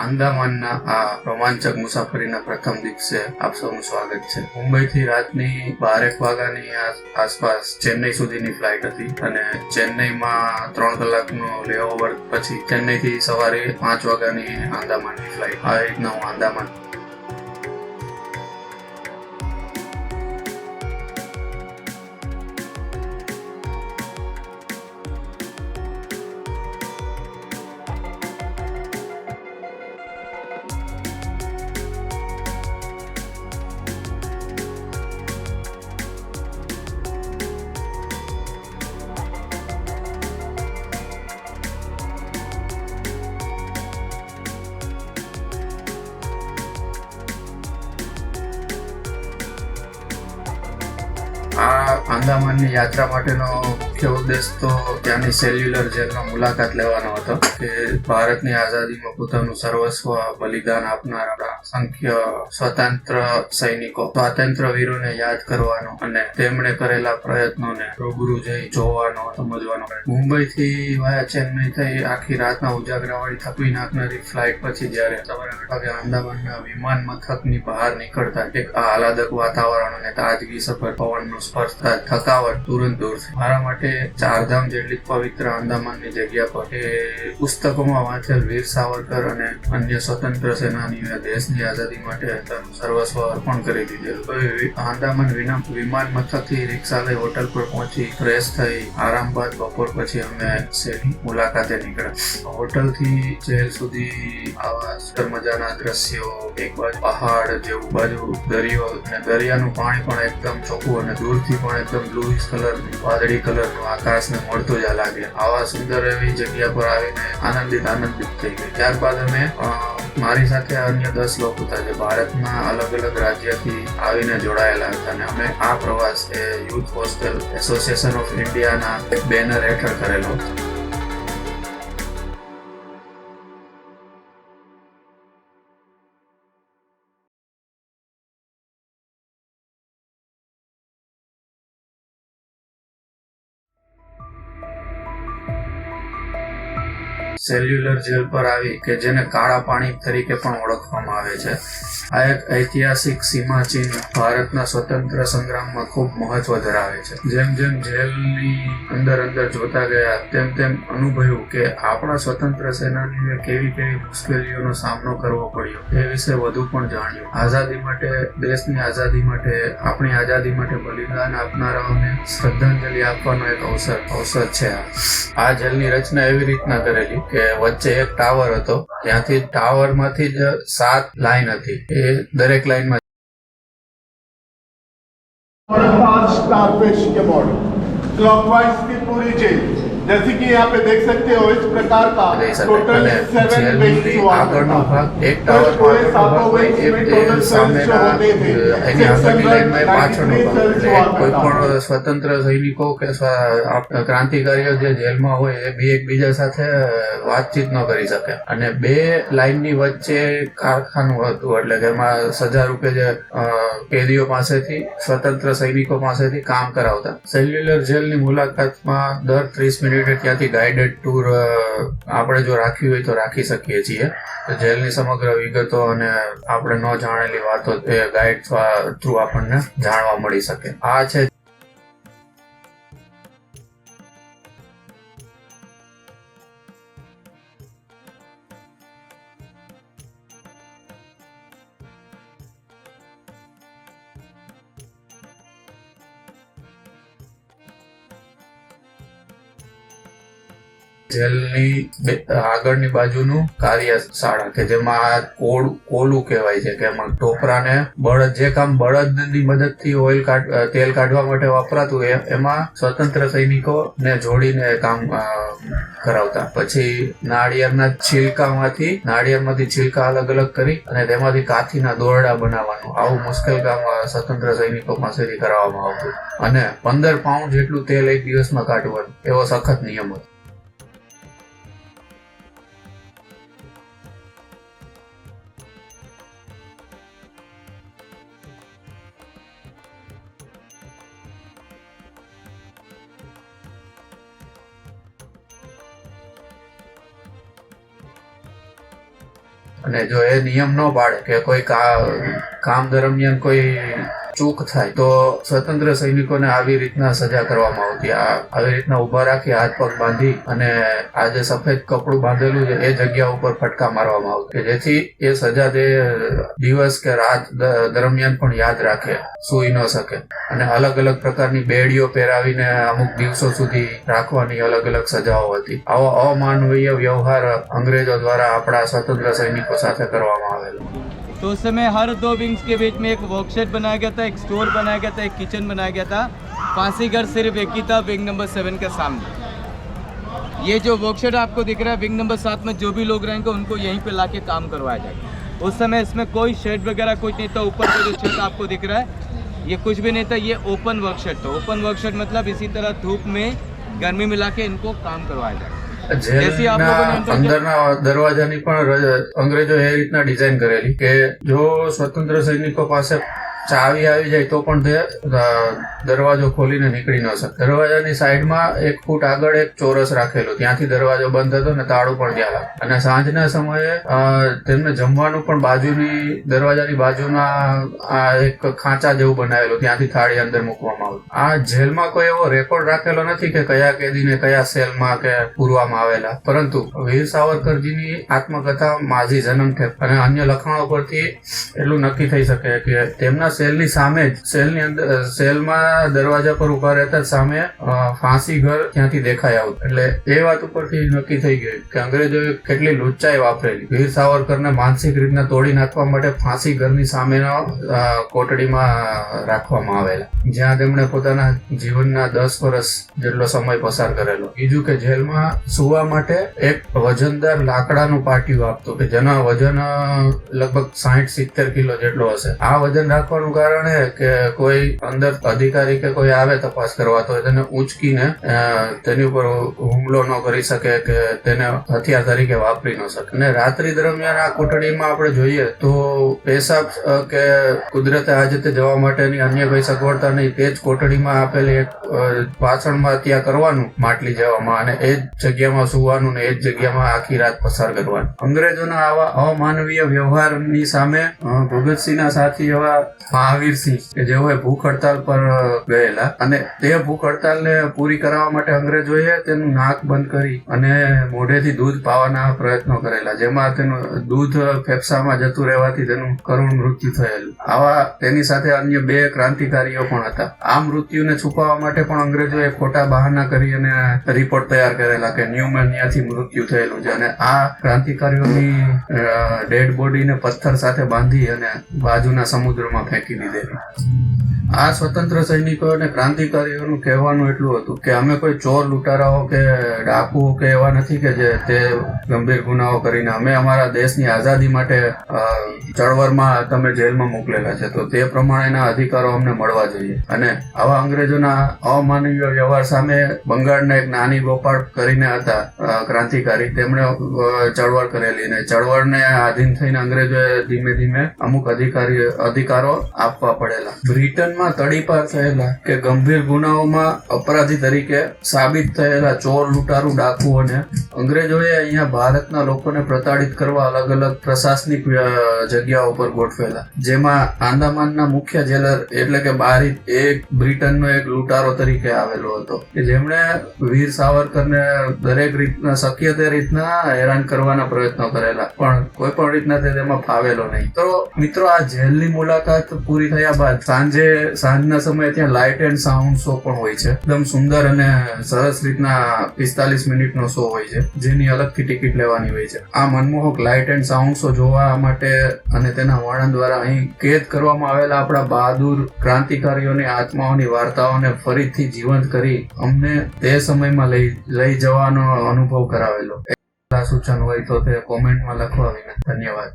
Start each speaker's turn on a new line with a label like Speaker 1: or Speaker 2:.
Speaker 1: આંદામાનના આ રોમાંચક મુસાફરીના પ્રથમ દિવસે આપ સૌનું સ્વાગત છે. મુંબઈથી રાતની 12 વાગ્યાની આસપાસ ચેન્નઈ સુધીની ફ્લાઇટ હતી અને ચેન્નઈમાં 3 કલાકનો લેઓવર પછી ચેન્નઈથી સવારે 5 વાગ્યાની આંદામાનની ફ્લાઇટ. આ રીતના હું આંદામાન આ આંદામાનની યાત્રા માટેનો મુખ્ય ઉદ્દેશ તો ત્યાંની સેલ્યુલર જેલનો મુલાકાત લેવાનો હતો કે ભારતની આઝાદીમાં પોતાનું સર્વસ્વ બલિદાન આપનારા અસંખ્ય સ્વતંત્ર સૈનિકો, સ્વાતંત્ર્ય વીરોને યાદ કરવાનો અને તેમણે કરેલા પ્રયત્નોને રૂબરૂ જઈ જોવાનો, સમજવાનો. મુંબઈથી વાયા ચેન્નઈ થઈ આખી રાતના ઉજાગરાવાળી થકવી નાખનારી ફ્લાઇટ પછી જ્યારે સવારે 8 વાગે આંદામાનના વિમાન મથકની બહાર નીકળતા એક આહલાદક વાતાવરણ અને તાજગી સભર પવનનો સ્પર્શતા થકાવટ તુરંત દૂર થઈ. મારા માટે ચારધામ જેટલી પવિત્ર આંદામાનની જગ્યા પર એ પુસ્તકોમાં વાંચેલ વીર સાવરકર અને અન્ય સ્વતંત્ર સેનાનીઓએ દેશની આઝાદી માટે સર્વસ્વ અર્પણ કરી દીધેલું. આંદામાન વિમાન મથકથી રિક્ષા લઈ હોટલ પર પહોંચી ફ્રેશ થઈ આરામ બાદ બપોર પછી અમે શેરી મુલાકાતે નીકળ્યા. હોટલથી જેલ સુધી આવા સુંદર મજાના દ્રશ્યો, એક બાજુ પહાડ જેવું, બાજુ દરિયો અને દરિયાનું પાણી પણ એકદમ ચોખ્ખું અને દૂરથી પણ એકદમ બ્લુઇશ કલર, વાદળી કલરનું આકાશને મળતું જ લાગે. આવા સુંદર એવી જગ્યા પર આવીને આનંદિત થઈ ગઈ. ત્યારબાદ અમે મારી સાથે અન્ય 10 લોકો હતા જે ભારતના અલગ અલગ રાજ્યથી આવીને જોડાયેલા હતા અને અમે આ પ્રવાસ એ યુથ હોસ્ટેલ એસોસિએશન ઓફ ઇન્ડિયાના એક બેનર હેઠળ કરેલો હતો. સેલ્યુલર જેલ પર આવી કે જેને કાળા પાણી તરીકે પણ ઓળખવામાં આવે છે. આ એક ઐતિહાસિક સીમાચિહ્ન ભારતના સ્વતંત્ર સંગ્રામમાં ખૂબ મહત્વ ધરાવે છે. જેમ જેમ જેલની અંદર જોતા ગયા તેમ અનુભવ્યું કે આપણા સ્વતંત્ર સેનાનીઓએ કેવી મુશ્કેલીઓનો સામનો કરવો પડ્યો એ વિશે વધુ પણ જાણ્યું. આઝાદી માટે, દેશની આઝાદી માટે, આપણી આઝાદી માટે બલિદાન આપનારાઓને શ્રદ્ધાંજલિ આપવાનો એક અવસર છે. આ જેલની રચના એવી રીતના કરેલી કે વચ્ચે એક ટાવર હતો, ત્યાંથી ટાવરમાંથી જ 7 લાઈન હતી. એ દરેક લાઈનમાં
Speaker 2: स्टारफिश के मॉडल क्लॉकवाइज की पूरी चेन, जैसे कि यहाँ पे देख सकते हो, इस प्रकार का टोटल 7 विंग्स हुआ
Speaker 1: આગળનો ભાગ એક ટાવર
Speaker 2: पूरे 7 विंग्स में टोटल सेल्स जो होते थे
Speaker 1: એની આગળની લાઈનમાં પાછળનો ભાગ. કોઈ પણ સ્વતંત્ર સૈનિકો કે ક્રાંતિકારીઓ જે જેલમાં હોય એ બી એકબીજા સાથે વાતચીત ન કરી શકે અને 2 લાઈનની વચ્ચે કારખાનું હતું, એટલે કે એમાં સજા રૂપે જે કેદીઓ પાસેથી, સ્વતંત્ર સૈનિકો પાસેથી કામ કરાવતા. સેલ્યુલર જેલની મુલાકાતમાં દર 30 મિનિટે ત્યાંથી ગાઈડેડ ટૂર આપણે જો રાખવી હોય તો રાખી શકીએ છીએ. જેલની સમગ્ર વિગતો અને આપણે ન જાણેલી વાતો એ ગાઈડ થ્રુ આપણને જાણવા મળી શકે. આ છે જેલની આગળની બાજુનું કાર્યશાળા કે જેમાં કોલું કહેવાય છે કે એમાં ટોપરાને બળદની મદદથી તેલ કાઢવા માટે વપરાતું એમાં સ્વતંત્ર સૈનિકોને જોડીને કામ કરાવતા. પછી નાળિયેરમાંથી છિલકા અલગ અલગ કરી અને તેમાંથી કાથીના દોરડા બનાવવાનું, આવું મુશ્કેલ કામ સ્વતંત્ર સૈનિકો પાસેથી કરાવવામાં આવતું અને 15 પાઉન્ડ જેટલું તેલ એક દિવસમાં કાઢવાનું એવો સખત નિયમ હતો. અને જો એ નિયમ ન પાડે કે કોઈ કામ દરમિયાન કોઈ ચૂક થાય તો સ્વતંત્ર સૈનિકોને આવી રીતના સજા કરવામાં આવતી. આવી રીતના ઉભા રાખી હાથ પગ બાંધી અને આ જે સફેદ કપડું બાંધેલું છે એ જગ્યા ઉપર ફટકા મારવામાં આવતા કે જેથી એ સજા તે દિવસ કે રાત દરમિયાન પણ યાદ રાખે, સૂઈ ન શકે. અને અલગ અલગ પ્રકારની બેડીઓ પહેરાવીને અમુક દિવસો સુધી રાખવાની અલગ અલગ સજાઓ હતી. આવો અમાનવીય વ્યવહાર અંગ્રેજો દ્વારા આપણા સ્વતંત્ર સૈનિકો સાથે કરવામાં આવેલો.
Speaker 3: तो उस समय हर 2 विंग्स के बीच में एक वर्कशेड बनाया गया था, एक स्टोर बनाया गया था, एक किचन बनाया गया था. फांसी घर सिर्फ एक ही था, विंग नंबर 7 के सामने. ये जो वर्कशेड आपको दिख रहा है, विंग नंबर 7 में जो भी लोग रहेंगे उनको यहीं पे लाके काम करवाया जाएगा. उस समय इसमें कोई शेड वगैरह कुछ नहीं था. ऊपर का जो छत आपको दिख रहा है ये कुछ भी नहीं था, ये ओपन वर्कशेड था. ओपन वर्कशेड मतलब इसी तरह धूप में गर्मी मिला के इनको काम करवाया जाएगा.
Speaker 1: અંદરના દરવાજાની પણ અંગ્રેજો એ રીતના ડિઝાઇન કરેલી કે જો સ્વતંત્ર સૈનિકો પાસે ચાવી આવી જાય તો પણ તે દરવાજો ખોલીને નીકળી ન શકે. દરવાજાની સાઈડમાં 1 ફૂટ આગળ એક ચોરસ રાખેલું, ત્યાંથી દરવાજો બંધ હતો ને તાળું પણ ત્યાં લાગે. અને સાંજના સમયે તેમને જમવાનું પણ દરવાજાની બાજુના આ એક ખાંચા જેવું બનાવેલું, ત્યાંથી થાળી અંદર મૂકવામાં આવતું. આ જેલમાં કોઈ એવો રેકોર્ડ રાખેલો નથી કે કયા કેદીને કયા સેલમાં કે પૂરવામાં આવેલા, પરંતુ વીર સાવરકરજીની આત્મકથા માઝી જન્મઠેપ અને અન્ય લખાણો પરથી એટલું નક્કી થઈ શકે કે તેમના સેલની સામે જ સેલમાં દરવાજા પર ઉભા રહેતા સામે ફાંસી ઘર ત્યાંથી દેખાય આવતું. એટલે એ વાત ઉપરથી નક્કી થઈ ગયું કે અંગ્રેજોએ કેટલી લુચ્ચાઈ વાપરેલી. વીર સાવરકરને માનસિક રીતના તોડી નાખવા માટે ફાંસી ઘરની સામેનો કોટડીમાં રાખવામાં આવેલા, જ્યાં તેમણે પોતાના જીવનના 10 વર્ષ જેટલો સમય પસાર કરેલો. બીજું કે જેલમાં સુવા માટે એક વજનદાર લાકડાનું પાટિયું આપતું કે જેના વજન લગભગ 60-70 કિલો જેટલો હશે. આ વજન રાખવાનું કારણ એ કે કોઈ અંદર અધિકારી કે કોઈ આવે તપાસ કરવા તો તેને ઉંચકીને તેની ઉપર હુમલો ન કરી શકે કે તેને હથિયાર તરીકે વાપરી ન શકે. અને રાત્રિ દરમિયાન આ કોટડીમાં આપણે જોઈએ તો પેશાબ કે કુદરતે હાજતે જવા માટેની અન્ય કોઈ સગવડતા નહીં, તે જ કોટડીમાં આપેલી એક પાછળમાં ત્યાં કરવાનું માટલી જવામાં અને એ જ જગ્યામાં સુવાનું ને એ જ જગ્યામાં આખી રાત પસાર કરવાનું. અંગ્રેજોના આવા અમાનવીય વ્યવહારની સામે ભગતસિંહના સાથી એવા મહાવીરસિંહ કે જેઓએ ભૂખ હડતાલ પર ગયેલા અને તે ભૂખ હડતાલને પૂરી કરાવવા માટે અંગ્રેજોએ તેનું નાક બંધ કરી અને મોઢેથી દૂધ પાવાના પ્રયત્નો કરેલા, જેમાં તેનું દૂધ ફેફસામાં જતું રહેવાથી તેનું કરુણ મૃત્યુ થયેલું. આવા તેની સાથે અન્ય 2 ક્રાંતિકારીઓ પણ હતા. આ મૃત્યુને છુપાવવા માટે પણ અંગ્રેજોએ ખોટા બહાના કરી અને રિપોર્ટ તૈયાર કરેલા કે ન્યુમોનિયાથી મૃત્યુ થયેલું છે અને આ ક્રાંતિકારીઓની ડેડ બોડીને પથ્થર સાથે બાંધી અને બાજુના સમુદ્રમાં ફેંકી દીધેલી. આ સ્વતંત્ર સૈનિકો અને ક્રાંતિકારીઓનું કહેવાનું એટલું હતું કે અમે કોઈ ચોર લૂંટારાઓ કે ડાકુઓ કે એવા નથી કે જે તે ગંભીર ગુનાઓ કરીને અમે અમારા દેશની આઝાદી માટે ચળવળમાં તમે જેલમાં મોકલેલા છે, તો તે પ્રમાણેના અધિકારો અમને મળવા જોઈએ. અને આવા અંગ્રેજોના અમાનવીય વ્યવહાર સામે બંગાળના એક નાની ગોપાળ કરીને હતા ક્રાંતિકારી, તેમણે ચળવળ કરેલી અને ચળવળને આધીન થઈને અંગ્રેજોએ ધીમે ધીમે અમુક અધિકારો આપવા પડેલા. બ્રિટનમાં તડીપાર થયેલા કે ગંભીર ગુનાઓમાં અપરાધી તરીકે સાબિત થયેલા ચોર લૂંટારૂ ડાકુઓને અંગ્રેજોએ અહીંયા ભારતના લોકોને પ્રતાડિત કરવા અલગ અલગ પ્રશાસનિક જગ્યાઓ પર ગોઠવેલા, જેમાં આંદામાનના મુખ્ય જેલર એટલે કે બારી એક બ્રિટનનો એક લૂંટારો તરીકે આવેલો હતો કે જેમણે વીર સાવરકરને દરેક રીતના શક્ય તે રીતના હેરાન કરવાના પ્રયત્નો કરેલા, પણ કોઈ પણ રીતના તેમાં ફાવેલો નહીં. તો મિત્રો, આ જેલની મુલાકાત પૂરી થયા બાદ સાંજના સમયે ત્યાં લાઇટ એન્ડ સાઉન્ડ શો પણ હોય છે. એકદમ સુંદર અને સરસ રીતના 45 મિનિટનો શો હોય છે, જેની અલગથી ટિકિટ લેવાની હોય છે. આ મનમોહક લાઇટ એન્ડ સાઉન્ડ શો જોવા માટે અને તેના વર્ણન દ્વારા અહીં કેદ કરવામાં આવેલા આપણા બહાદુર ક્રાંતિકારીઓની આત્માઓની વાર્તાઓને ફરીથી જીવંત કરી અમને તે સમયમાં લઈ જવાનો અનુભવ કરાવેલો. સૂચન હોય તો તે કોમેન્ટમાં લખવા વિનંતી. ધન્યવાદ.